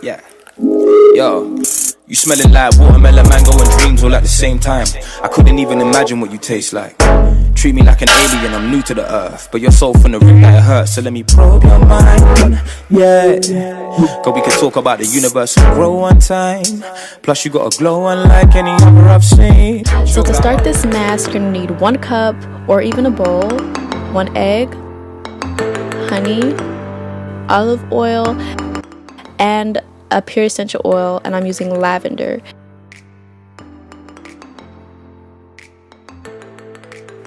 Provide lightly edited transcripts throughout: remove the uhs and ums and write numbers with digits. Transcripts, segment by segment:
Yeah. Yo, you smelling like watermelon, mango and dreams all at the same time. I couldn't even imagine what you taste like. Treat me like an alien, I'm new to the earth, but you're so from the rip that it hurts, so let me probe your mind. Yeah, cause we can talk about the universe and grow one time. Plus you got a glow unlike any other I've seen. So to start this mask, you're gonna need 1 cup or even a bowl, 1 egg, honey, olive oil, and a pure essential oil, and I'm using lavender.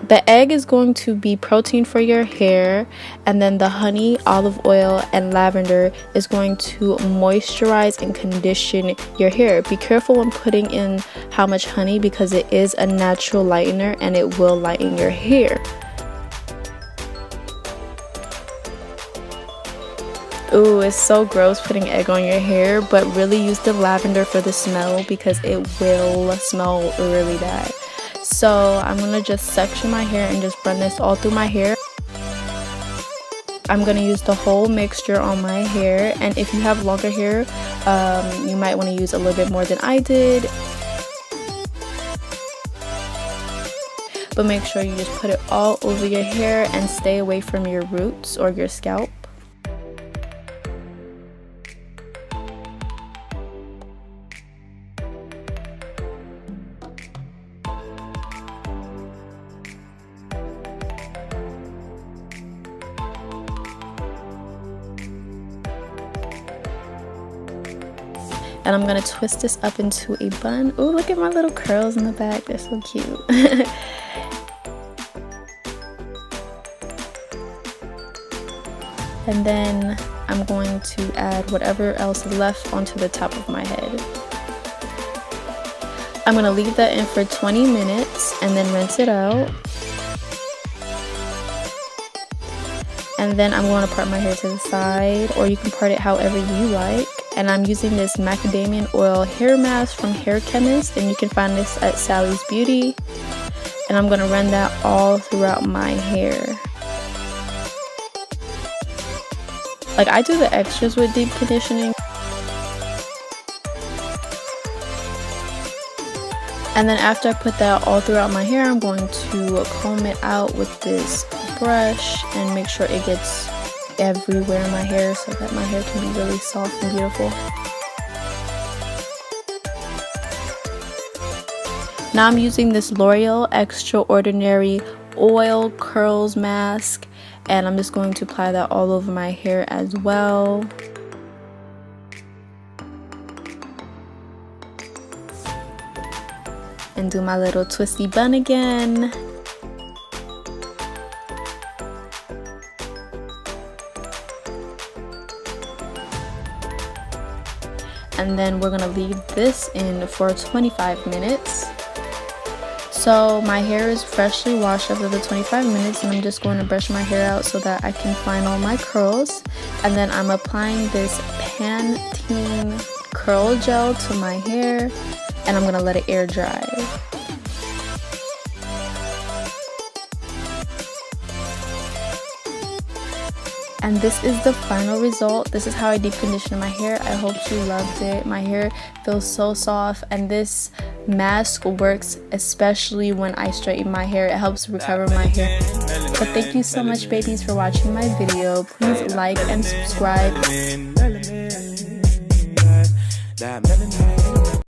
The egg is going to be protein for your hair, and then the honey, olive oil, and lavender is going to moisturize and condition your hair. Be careful when putting in how much honey because it is a natural lightener and it will lighten your hair. Ooh, it's so gross putting egg on your hair, but really use the lavender for the smell because it will smell really bad. So I'm gonna just section my hair and just run this all through my hair. I'm gonna use the whole mixture on my hair, and if you have longer hair, you might want to use a little bit more than I did. But make sure you just put it all over your hair and stay away from your roots or your scalp. And I'm gonna twist this up into a bun. Ooh, look at my little curls in the back. They're so cute. And then I'm going to add whatever else is left onto the top of my head. I'm gonna leave that in for 20 minutes and then rinse it out. And then I'm going to part my hair to the side, or you can part it however you like. And I'm using this macadamia oil hair mask from Chemist, and you can find this at Sally's Beauty. And I'm going to run that all throughout my hair. Like, I do the extras with deep conditioning. And then after I put that all throughout my hair, I'm going to comb it out with this brush and make sure it gets everywhere in my hair so that my hair can be really soft and beautiful. Now I'm using this L'Oreal Extraordinary Oil Curls Mask, and I'm just going to apply that all over my hair as well. And do my little twisty bun again. And then we're gonna leave this in for 25 minutes. So my hair is freshly washed after the 25 minutes, and I'm just going to brush my hair out so that I can find all my curls. And then I'm applying this Pantene curl gel to my hair, and I'm gonna let it air dry. And this is the final result. This is how I deep condition my hair. I hope you loved it. My hair feels so soft, and this mask works especially when I straighten my hair. It helps recover my hair. But thank you so much, babies, for watching my video. Please like and subscribe.